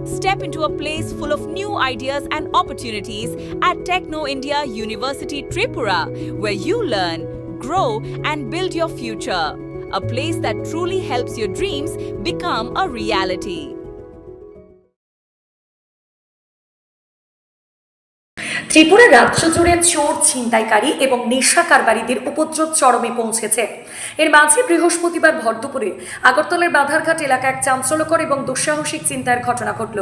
Step into a place full of new ideas and opportunities at Techno India University Tripura, where you learn, grow, and build your future. A place that truly helps your dreams become a reality. Tripura রাজ্য জুড়ে চোর, ছিনতাইকারী এবং নেশা কারবারিদের উপদ্রব চরমে পৌঁছেছে। এর মাঝে বৃহস্পতিবার ভরদুপুরে আগরতলার বাধারঘাট এলাকায় এক চাঞ্চল্যকর এবং দুঃসাহসিক চিন্তার ঘটনা ঘটল।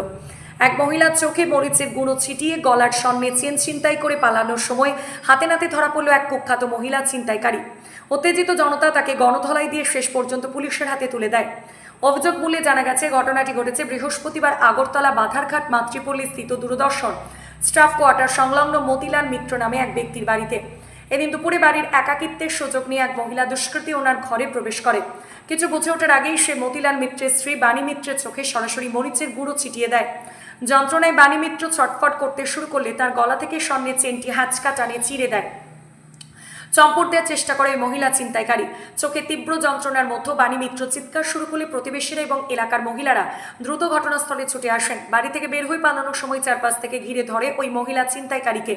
এক মহিলার চোখে মরিচের গুঁড়ো ছিটিয়ে গলার স্বর্ণে চেন ছিনতাই করে পালানোর সময় হাতে নাতে ধরা পড়ল এক কুখ্যাত মহিলা ছিনতাইকারী। উত্তেজিত জনতা তাকে গণধলাই দিয়ে শেষ পর্যন্ত পুলিশের হাতে তুলে দেয়। অভিযোগ মূলে জানা গেছে, ঘটনাটি ঘটেছে বৃহস্পতিবার আগরতলা বাধারঘাট মাতৃপল্লী স্থিত দূরদর্শন স্টাফ কোয়ার্টার সংলগ্ন মতিলাল মিত্র নামে এক ব্যক্তির বাড়িতে। এদিন দুপুরে বাড়ির একাকিত্বের সুযোগ নিয়ে এক মহিলা দুষ্কৃতী ওনার ঘরে প্রবেশ করে। কিছু বুঝে ওঠার আগেই সে মতিলাল মিত্রের স্ত্রী বাণী মিত্রের চোখে সরাসরি মরিচের গুঁড়ো ছিটিয়ে দেয়। যন্ত্রণায় বাণী মিত্র ছটফট করতে শুরু করলে তার গলা থেকে স্বর্ণের চেনটি হ্যাঁচকা টানে চিরে দেয়। চম্পট দেওয়ার চেষ্টা করে মহিলা ছিনতাইকারী। চোখে তীব্র যন্ত্রণার মধ্যে বাণী মিত্র চিৎকার শুরু করলে প্রতিবেশীরা এবং এলাকার মহিলারা দ্রুত ঘটনাস্থলে ছুটে আসেন। বাড়ি থেকে বের হয়ে পালানোর সময় চারপাশ থেকে ঘিরে ধরে ওই মহিলা ছিনতাইকারীকে।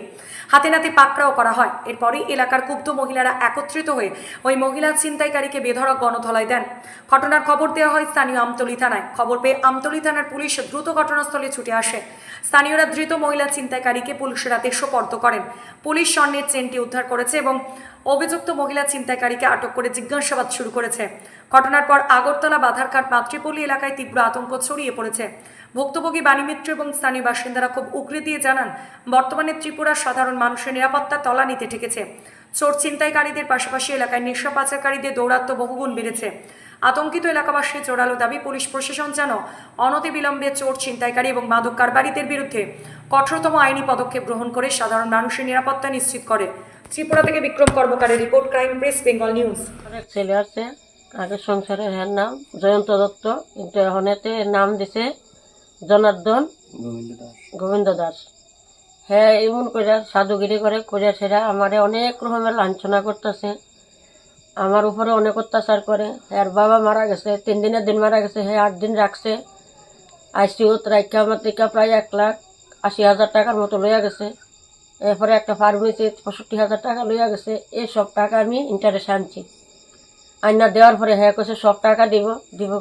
হাতে নাতে পাকড়াও করা হয়। এরপরই এলাকার ক্ষুব্ধ মহিলারা একত্রিত হয়ে ওই মহিলা ছিনতাইকারীকে বেধড়ক গণধলাই দেন। ঘটনার খবর দেওয়া হয় স্থানীয় আমতলী থানায়। খবর পেয়ে আমতলী থানার পুলিশ দ্রুত ঘটনাস্থলে ছুটে আসে। স্থানীয়রা ধৃত মহিলা ছিনতাইকারীকে পুলিশের হাতে সোপর্দ করেন। পুলিশ স্বর্ণের চেনটি উদ্ধার করেছে এবং অভিযুক্ত মহিলা ছিনতাইকারীকে আটক করে জিজ্ঞাসাবাদ শুরু করেছে। ঘটনার পর আগরতলা বাধারঘাট মাতৃপল্লী এলাকায় তীব্র আতঙ্ক ছড়িয়ে পড়েছে। ভুক্তভোগী বাণী মিত্র এবং স্থানীয় বাসিন্দারা খুব উগরে দিয়ে জানান, বর্তমানে ত্রিপুরার সাধারণ মানুষের নিরাপত্তা তলানিতে ঠেকেছে। চোর ছিনতাইকারীদের পাশাপাশি এলাকায় নেশা পাচারকারীদের দৌরাত্ম্য বহুগুণ বেড়েছে। আতঙ্কিত এলাকাবাসী জোরালো দাবি, পুলিশ প্রশাসন যেন অনতিবিলম্বে চোর, ছিনতাইকারী এবং মাদক কারবারিদের বিরুদ্ধে কঠোরতম আইনি পদক্ষেপ গ্রহণ করে সাধারণ মানুষের নিরাপত্তা নিশ্চিত করে। ত্রিপুরা থেকে বিক্রম কর্মকারের report, crime press Bengal news. অনেক ছেলে আছে, আগে সংসারে হ্যার নাম জয়ন্ত দত্ত, কিন্তু এখন এতে নাম দিছে জনার্দন গোবিন্দ দাস। হ্যাঁ, এমন করে সাধুগিরি করে সেরা আমারে অনেক রকমের লাঞ্ছনা করতেছে, আমার উপরে অনেক অত্যাচার করে। হ্যাঁ, বাবা মারা গেছে, 3 দিনের দিন মারা গেছে, হ্যাঁ 8 দিন রাখছে আইসিউত রাখা। আমার থেকে প্রায় 1,80,000 টাকার মতো লইয়া গেছে। এরপরে একটা ফার্মেসি 65,000 টাকা লইয়া গেছে। এই সব টাকা আমি ইন্টারেস্ট আনছি, আইনা দেওয়ার পরে হ্যাঁ কইছে সব টাকা দিব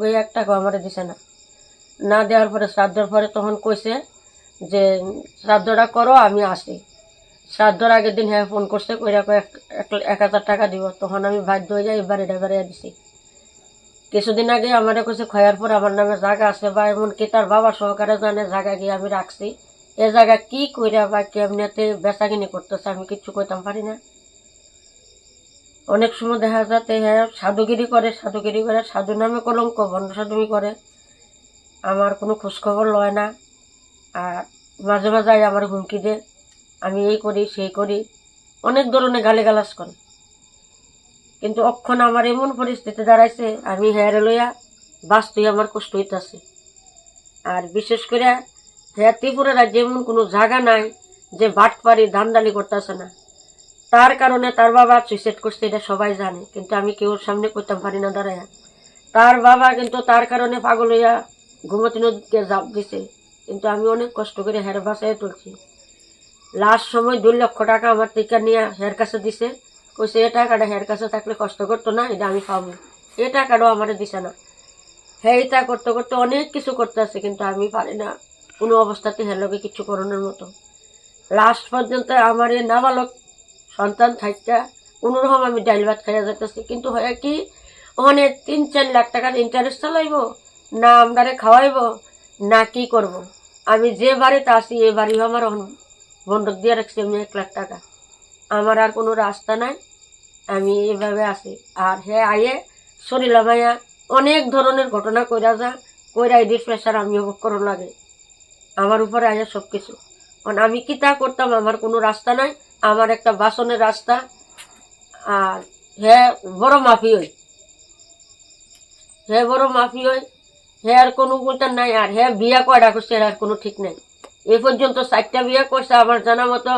গিয়ে 1 টাকা আমার দিছে না দেওয়ার পরে শ্রাদ্ধর পরে তখন কইছে যে শ্রাদ্ধটা করো, আমি আসি। শ্রাদ্ধর আগের দিন হ্যাঁ ফোন করছে, কইরা 1,000 টাকা দিব। তখন আমি বাধ্য হয়ে যাই বাড়িটা বেড়াইয়া দিছি। কিছুদিন আগে আমার কইছে খয়ার পর আমার নামে জায়গা আছে, বা এমনকি তার বাবা সহকারে জানে জায়গা গিয়ে আমি রাখছি। এ জায়গা কি কইরা বা কেমনিতে বেচা কিনি করতেছে আমি কিচ্ছু কইতাম পারি না। অনেক সময় দেখা যাতে হ্যাঁ সাধুগিরি করে, সাধু নামে কলঙ্ক, ভণ্ড সাধুমি করে। আমার কোনো খোঁজখবর লয় না, আর মাঝে মাঝে আমার হুমকি দে, আমি এই করি সেই করি, অনেক ধরনের গালিগালাজ করে। কিন্তু অক্ষণ আমার এমন পরিস্থিতি দাঁড়াইছে, আমি হ্যাঁ লইয়া বাঁচতেই আমার কষ্ট হইতেছে। আর বিশেষ করে হ্যাঁ ত্রিপুরা রাজ্যে এমন কোনো জায়গা নাই যে বাটপারি ধান্দালি করতেছে না। তার কারণে তার বাবা সুইসাইড করছে, এটা সবাই জানে, কিন্তু আমি কেউ সামনে করতে পারি না দাঁড়াইয়া। তার বাবা কিন্তু তার কারণে পাগল হইয়া ঘুমতি নদীকে জাপ দিছে, কিন্তু আমি অনেক কষ্ট করে হের বাসায় তুলছি। লাস্ট সময় 2 লক্ষ টাকা আমার টিকা নিয়ে হের কাছে দিছে, কইছে এ টাকাটা হের কাছে থাকলে কষ্ট করতো না, এটা আমি পাবো। এ টাকাটাও আমার দিছে না। হ্যাঁ এটা করতে করতে অনেক কিছু করতে আছে, কিন্তু আমি পারি না কোনো অবস্থাতে হের লোকে কিছু করানোর মতো। লাস্ট পর্যন্ত আমার এই নাবালক সন্তান থাকতে কোনোরকম আমি ডাইল ভাত খাইয়া যেতেছি। কিন্তু হয় কি, ওখানে 3-4 লাখ টাকার ইন্টারেস্ট চালাইব না, আমরারে খাওয়াইব না, কি করব। আমি যে বাড়িতে আসি এই বাড়িও আমার বন্ধক দিয়ে রাখছি আমি 1 লাখ টাকা। আমার আর কোনো রাস্তা নাই, আমি এইভাবে আসি। আর হ্যাঁ আইয়ে শরীর মাইয়া অনেক ধরনের ঘটনা কইরা এডির প্রেশার আমি ভোগ করার লাগে আমার উপরে আইয়া সব কিছু। আমি কি তা করতাম, আমার কোনো রাস্তা নাই, আমার একটা বাসনের রাস্তা। আর হ্যাঁ বড় মাফি হই, হ্যাঁ আর কোনো বলতে নাই। আর হ্যাঁ বিয়া কয়টা করছে আর কোনো ঠিক নাই। এ পর্যন্ত 4টা বিয়া করছে আমার জানা মতো।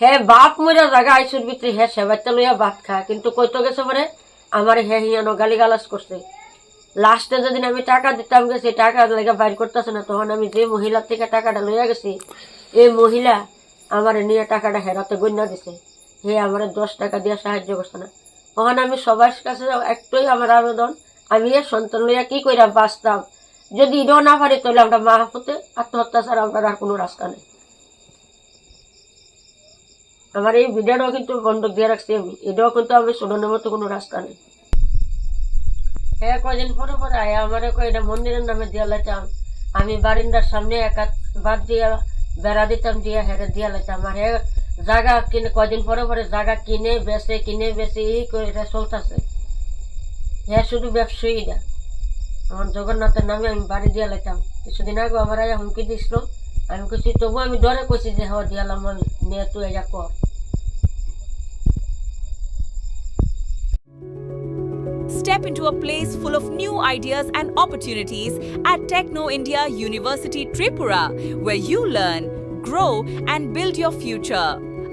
হ্যাঁ বাপ মরিয়া জায়গা আইসুর ভিতরে হ্যাঁ সেবাইতে লইয়া ভাত খা, কিন্তু কইতো গেছে পরে আমার হ্যাঁ হিয়ানো গালিগালাজ করছে। লাস্টে যেদিন আমি টাকা দিতাম গেছি টাকা লেগে বাইর করতেছে না, তখন আমি যে মহিলার থেকে টাকাটা লইয়া গেছি এই মহিলা আমার নিয়ে টাকাটা হেরাতে গণ্যা দিছে, হে আমার 10 টাকা দিয়ে সাহায্য করছে না। তখন আমি সবার কাছে একটাই আমার আবেদন, আমি এ সন্তান লইয়া কি কইরা বাঁচতাম, যদি এটাও না পারি তাহলে আমরা মা হতে আত্মহত্যা ছাড়া আমরা আর কোনো রাস্তা নেই। আমার এই ভিডিওটাও কিন্তু বন্ধক দিয়ে রাখছি আমি, এটাও কিন্তু আমি শোনানোর মতো কোনো রাস্তা নেই। হ্যাঁ, কয়দিন পরে পরে আয়া আমারে কয় এটা মন্দিরের নামে দিয়া লাইতাম, আমি বারিন্দার সামনে এক হাত বাদ দিয়া বেড়া দিতাম, দিয়া হেরে দিয়া লাইতাম। আর হ্যাঁ জায়গা কিনে কয়দিন পরে পরে জায়গা কিনে বেচে এই করে চলতেছে। হ্যাঁ শুধু ব্যবসায়ী না, আমার জগন্নাথের নামে আমি বাড়ি দিয়া লাইতাম। কিছুদিন আগে আমার আয়া হুমকি দিছিল, আমি কইছি তবু আমি ডরে কইছি যে হ্যাঁ দিয়ালাম, আমি নিয়ে তুই এটা কর। Step into a place full of new ideas and opportunities at Techno India University Tripura, where you learn, grow, and build your future.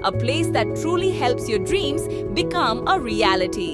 A place that truly helps your dreams become a reality.